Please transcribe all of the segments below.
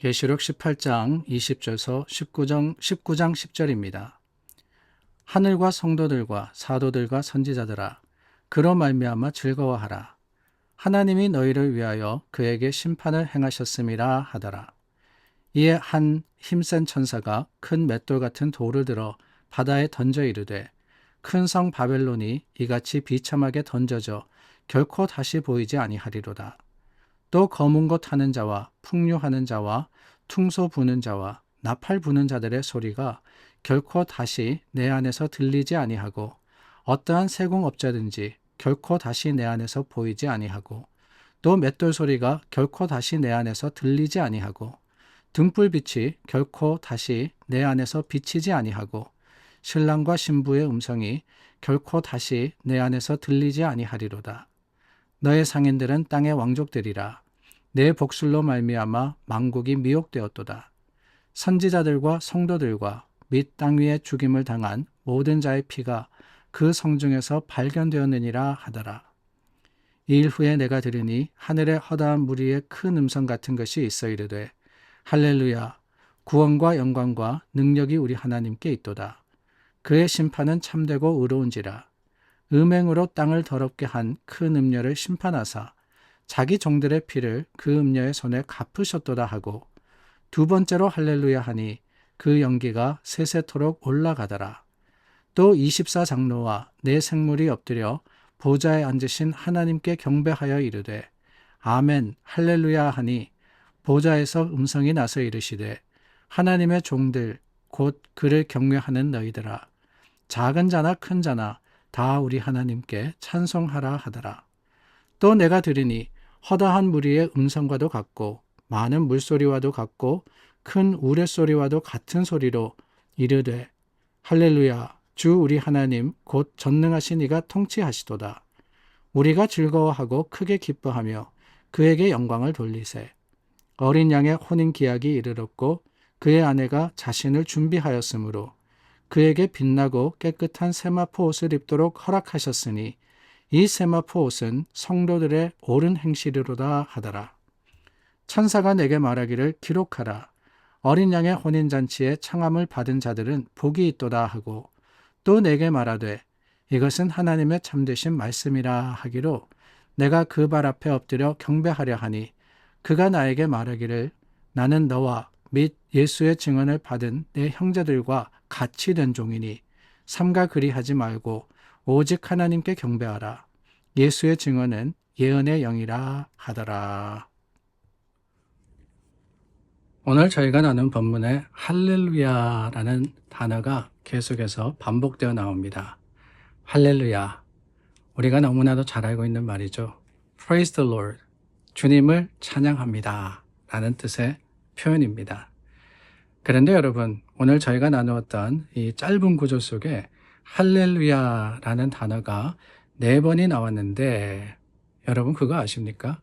계시록 18장 20절서 19장 10절입니다. 하늘과 성도들과 사도들과 선지자들아, 그로 말미암아 즐거워하라. 하나님이 너희를 위하여 그에게 심판을 행하셨음이라 하더라. 이에 한 힘센 천사가 큰 맷돌 같은 돌을 들어 바다에 던져 이르되, 큰 성 바벨론이 이같이 비참하게 던져져 결코 다시 보이지 아니하리로다. 또 검은 곳 타는 자와 풍류하는 자와 퉁소 부는 자와 나팔 부는 자들의 소리가 결코 다시 내 안에서 들리지 아니하고, 어떠한 세공업자든지 결코 다시 내 안에서 보이지 아니하고, 또 맷돌 소리가 결코 다시 내 안에서 들리지 아니하고, 등불빛이 결코 다시 내 안에서 비치지 아니하고, 신랑과 신부의 음성이 결코 다시 내 안에서 들리지 아니하리로다. 너의 상인들은 땅의 왕족들이라. 내 복술로 말미암아 만국이 미혹되었도다. 선지자들과 성도들과 및 땅 위에 죽임을 당한 모든 자의 피가 그 성중에서 발견되었느니라 하더라. 이 일 후에 내가 들으니 하늘에 허다한 무리의 큰 음성 같은 것이 있어 이르되, 할렐루야, 구원과 영광과 능력이 우리 하나님께 있도다. 그의 심판은 참되고 의로운지라. 음행으로 땅을 더럽게 한 큰 음녀를 심판하사 자기 종들의 피를 그 음녀의 손에 갚으셨도다 하고, 두 번째로 할렐루야 하니 그 연기가 세세토록 올라가더라. 또 24장로와 네 생물이 엎드려 보좌에 앉으신 하나님께 경배하여 이르되, 아멘 할렐루야 하니 보좌에서 음성이 나서 이르시되, 하나님의 종들 곧 그를 경외하는 너희들아, 작은 자나 큰 자나 다 우리 하나님께 찬송하라 하더라. 또 내가 들으니 허다한 무리의 음성과도 같고 많은 물소리와도 같고 큰 우레소리와도 같은 소리로 이르되, 할렐루야, 주 우리 하나님 곧 전능하신 이가 통치하시도다. 우리가 즐거워하고 크게 기뻐하며 그에게 영광을 돌리세. 어린 양의 혼인 기약이 이르렀고 그의 아내가 자신을 준비하였으므로 그에게 빛나고 깨끗한 세마포 옷을 입도록 허락하셨으니, 이 세마포 옷은 성도들의 옳은 행실이로다 하더라. 천사가 내게 말하기를 기록하라. 어린 양의 혼인잔치에 청함을 받은 자들은 복이 있도다 하고, 또 내게 말하되 이것은 하나님의 참되신 말씀이라 하기로, 내가 그 발 앞에 엎드려 경배하려 하니 그가 나에게 말하기를, 나는 너와 및 예수의 증언을 받은 내 형제들과 같이 된 종이니 삼가 그리하지 말고 오직 하나님께 경배하라. 예수의 증언은 예언의 영이라 하더라. 오늘 저희가 나눈 본문에 할렐루야라는 단어가 계속해서 반복되어 나옵니다. 할렐루야, 우리가 너무나도 잘 알고 있는 말이죠. Praise the Lord, 주님을 찬양합니다 라는 뜻의 표현입니다. 그런데 여러분, 오늘 저희가 나누었던 이 짧은 구조 속에 할렐루야라는 단어가 4번이 나왔는데, 여러분 그거 아십니까?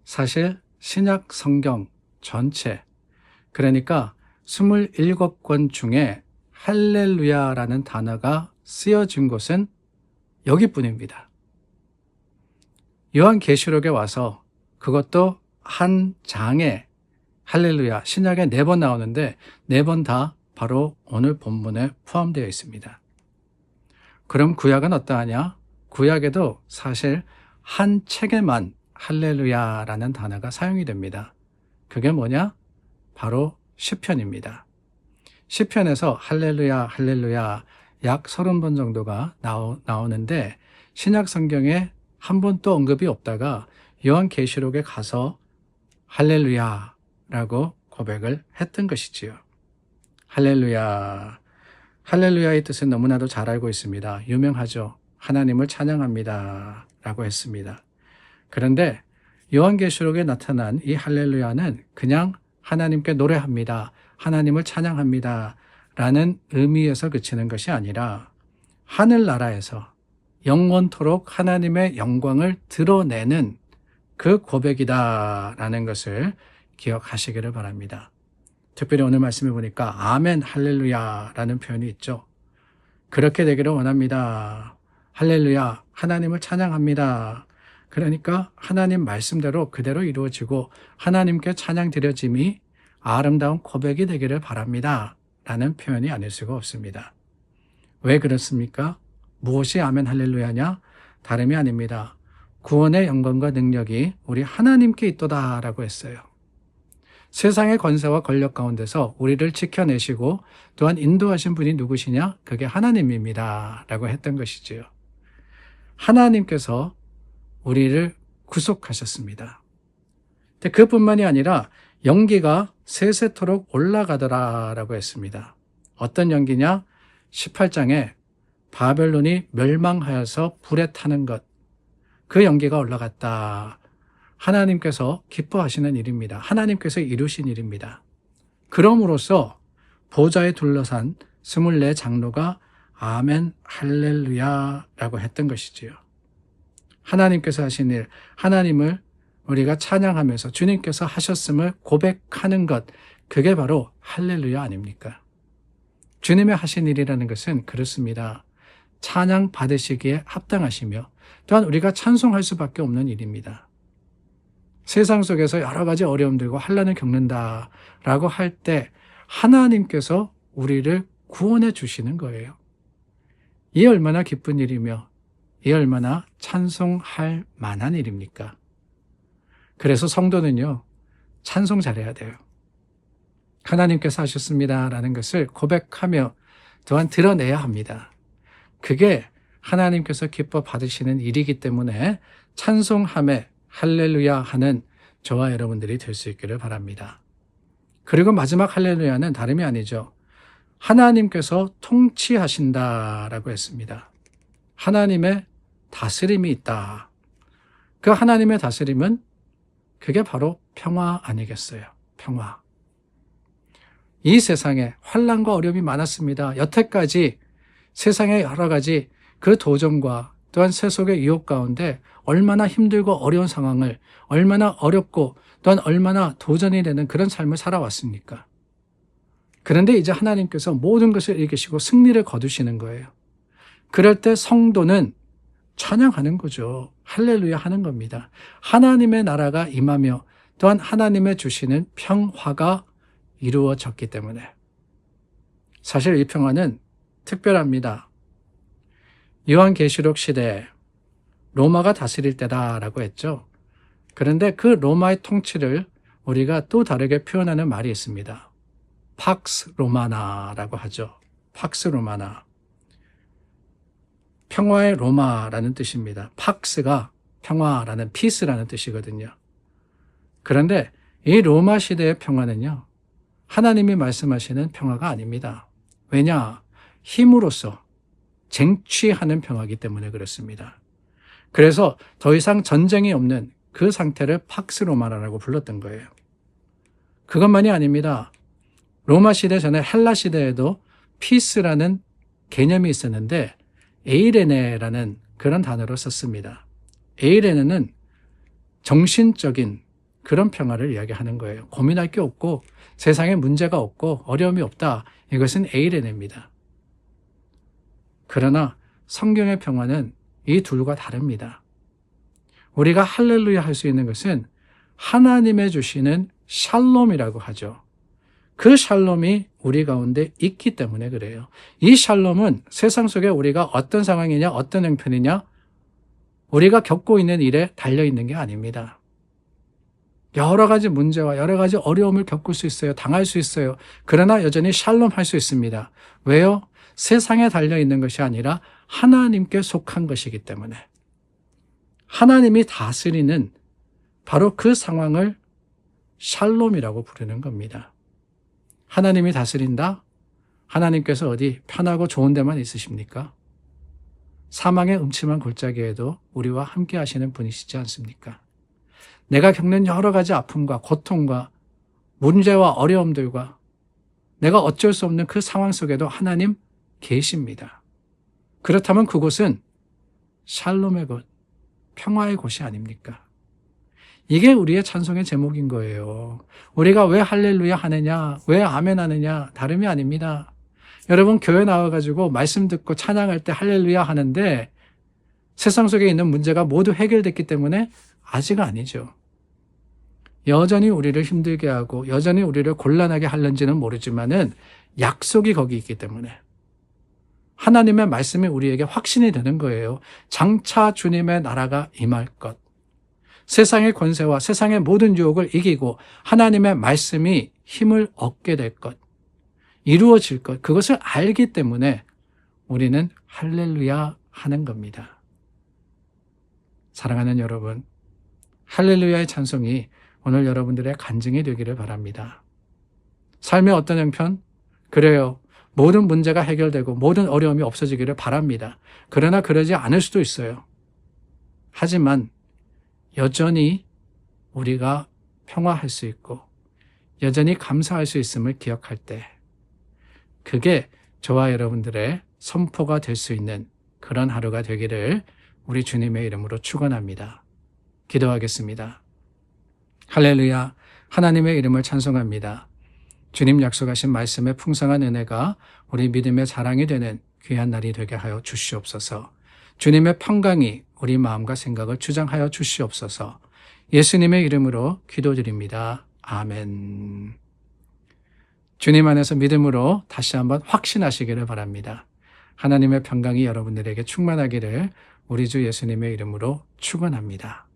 사실 신약 성경 전체, 그러니까 27권 중에 할렐루야라는 단어가 쓰여진 곳은 여기뿐입니다. 요한계시록에 와서 그것도 한 장에 할렐루야, 신약에 4번 나오는데 4번 다 바로 오늘 본문에 포함되어 있습니다. 그럼 구약은 어떠하냐? 구약에도 사실 한 책에만 할렐루야라는 단어가 사용이 됩니다. 그게 뭐냐? 바로 시편입니다. 시편에서 할렐루야, 할렐루야 약 30번 정도가 나오는데, 신약 성경에 한 번도 언급이 없다가 요한계시록에 가서 할렐루야라고 고백을 했던 것이지요. 할렐루야. 할렐루야의 뜻은 너무나도 잘 알고 있습니다. 유명하죠. 하나님을 찬양합니다 라고 했습니다. 그런데 요한계시록에 나타난 이 할렐루야는 그냥 하나님께 노래합니다, 하나님을 찬양합니다 라는 의미에서 그치는 것이 아니라, 하늘나라에서 영원토록 하나님의 영광을 드러내는 그 고백이다 라는 것을 기억하시기를 바랍니다. 특별히 오늘 말씀을 보니까 아멘 할렐루야 라는 표현이 있죠. 그렇게 되기를 원합니다. 할렐루야, 하나님을 찬양합니다. 그러니까 하나님 말씀대로 그대로 이루어지고 하나님께 찬양 드려짐이 아름다운 고백이 되기를 바랍니다. 라는 표현이 아닐 수가 없습니다. 왜 그렇습니까? 무엇이 아멘 할렐루야냐? 다름이 아닙니다. 구원의 영광과 능력이 우리 하나님께 있도다라고 했어요. 세상의 권세와 권력 가운데서 우리를 지켜내시고 또한 인도하신 분이 누구시냐? 그게 하나님입니다. 라고 했던 것이지요. 하나님께서 우리를 구속하셨습니다. 근데 그뿐만이 아니라 연기가 세세토록 올라가더라 라고 했습니다. 어떤 연기냐? 18장에 바벨론이 멸망하여서 불에 타는 것, 그 연기가 올라갔다. 하나님께서 기뻐하시는 일입니다. 하나님께서 이루신 일입니다. 그럼으로써 보좌에 둘러산 24 장로가 아멘 할렐루야 라고 했던 것이지요. 하나님께서 하신 일, 하나님을 우리가 찬양하면서 주님께서 하셨음을 고백하는 것, 그게 바로 할렐루야 아닙니까? 주님의 하신 일이라는 것은 그렇습니다. 찬양 받으시기에 합당하시며 또한 우리가 찬송할 수밖에 없는 일입니다. 세상 속에서 여러 가지 어려움들과 환난을 겪는다라고 할 때 하나님께서 우리를 구원해 주시는 거예요. 이 얼마나 기쁜 일이며 이 얼마나 찬송할 만한 일입니까? 그래서 성도는요, 찬송 잘해야 돼요. 하나님께서 하셨습니다라는 것을 고백하며 또한 드러내야 합니다. 그게 하나님께서 기뻐 받으시는 일이기 때문에 찬송함에 할렐루야 하는 저와 여러분들이 될 수 있기를 바랍니다. 그리고 마지막 할렐루야는 다름이 아니죠. 하나님께서 통치하신다라고 했습니다. 하나님의 다스림이 있다. 그 하나님의 다스림은 그게 바로 평화 아니겠어요? 평화. 이 세상에 환난과 어려움이 많았습니다. 여태까지 세상의 여러 가지 그 도전과 또한 세속의 유혹 가운데 얼마나 힘들고 어려운 상황을 얼마나 어렵고 또한 얼마나 도전이 되는 그런 삶을 살아왔습니까? 그런데 이제 하나님께서 모든 것을 이기시고 승리를 거두시는 거예요. 그럴 때 성도는 찬양하는 거죠. 할렐루야 하는 겁니다. 하나님의 나라가 임하며 또한 하나님의 주시는 평화가 이루어졌기 때문에. 사실 이 평화는 특별합니다. 요한계시록 시대에 로마가 다스릴 때다라고 했죠. 그런데 그 로마의 통치를 우리가 또 다르게 표현하는 말이 있습니다. 팍스 로마나라고 하죠. 팍스 로마나. 평화의 로마라는 뜻입니다. 팍스가 평화라는 피스라는 뜻이거든요. 그런데 이 로마 시대의 평화는요, 하나님이 말씀하시는 평화가 아닙니다. 왜냐? 힘으로써 쟁취하는 평화이기 때문에 그렇습니다. 그래서 더 이상 전쟁이 없는 그 상태를 팍스 로마라고 불렀던 거예요. 그것만이 아닙니다. 로마 시대 전에 헬라 시대에도 피스라는 개념이 있었는데 에이레네라는 그런 단어로 썼습니다. 에이레네는 정신적인 그런 평화를 이야기하는 거예요. 고민할 게 없고 세상에 문제가 없고 어려움이 없다. 이것은 에이레네입니다. 그러나 성경의 평화는 이 둘과 다릅니다. 우리가 할렐루야 할 수 있는 것은 하나님의 주시는 샬롬이라고 하죠. 그 샬롬이 우리 가운데 있기 때문에 그래요. 이 샬롬은 세상 속에 우리가 어떤 상황이냐, 어떤 형편이냐, 우리가 겪고 있는 일에 달려있는 게 아닙니다. 여러 가지 문제와 여러 가지 어려움을 겪을 수 있어요. 당할 수 있어요. 그러나 여전히 샬롬 할 수 있습니다. 왜요? 세상에 달려있는 것이 아니라 하나님께 속한 것이기 때문에. 하나님이 다스리는 바로 그 상황을 샬롬이라고 부르는 겁니다. 하나님이 다스린다? 하나님께서 어디 편하고 좋은 데만 있으십니까? 사망의 음침한 골짜기에도 우리와 함께 하시는 분이시지 않습니까? 내가 겪는 여러 가지 아픔과 고통과 문제와 어려움들과 내가 어쩔 수 없는 그 상황 속에도 하나님 계십니다. 그렇다면 그곳은 샬롬의 곳, 평화의 곳이 아닙니까? 이게 우리의 찬송의 제목인 거예요. 우리가 왜 할렐루야 하느냐, 왜 아멘 하느냐, 다름이 아닙니다. 여러분 교회 나와가지고 말씀 듣고 찬양할 때 할렐루야 하는데 세상 속에 있는 문제가 모두 해결됐기 때문에 아직 아니죠. 여전히 우리를 힘들게 하고 여전히 우리를 곤란하게 하는지는 모르지만은 약속이 거기 있기 때문에 하나님의 말씀이 우리에게 확신이 되는 거예요. 장차 주님의 나라가 임할 것. 세상의 권세와 세상의 모든 유혹을 이기고 하나님의 말씀이 힘을 얻게 될 것. 이루어질 것. 그것을 알기 때문에 우리는 할렐루야 하는 겁니다. 사랑하는 여러분, 할렐루야의 찬송이 오늘 여러분들의 간증이 되기를 바랍니다. 삶의 어떤 형편? 그래요. 모든 문제가 해결되고 모든 어려움이 없어지기를 바랍니다. 그러나 그러지 않을 수도 있어요. 하지만 여전히 우리가 평화할 수 있고 여전히 감사할 수 있음을 기억할 때 그게 저와 여러분들의 선포가 될 수 있는 그런 하루가 되기를 우리 주님의 이름으로 축원합니다. 기도하겠습니다. 할렐루야, 하나님의 이름을 찬송합니다. 주님 약속하신 말씀의 풍성한 은혜가 우리 믿음의 자랑이 되는 귀한 날이 되게 하여 주시옵소서. 주님의 평강이 우리 마음과 생각을 주장하여 주시옵소서. 예수님의 이름으로 기도드립니다. 아멘. 주님 안에서 믿음으로 다시 한번 확신하시기를 바랍니다. 하나님의 평강이 여러분들에게 충만하기를 우리 주 예수님의 이름으로 축원합니다.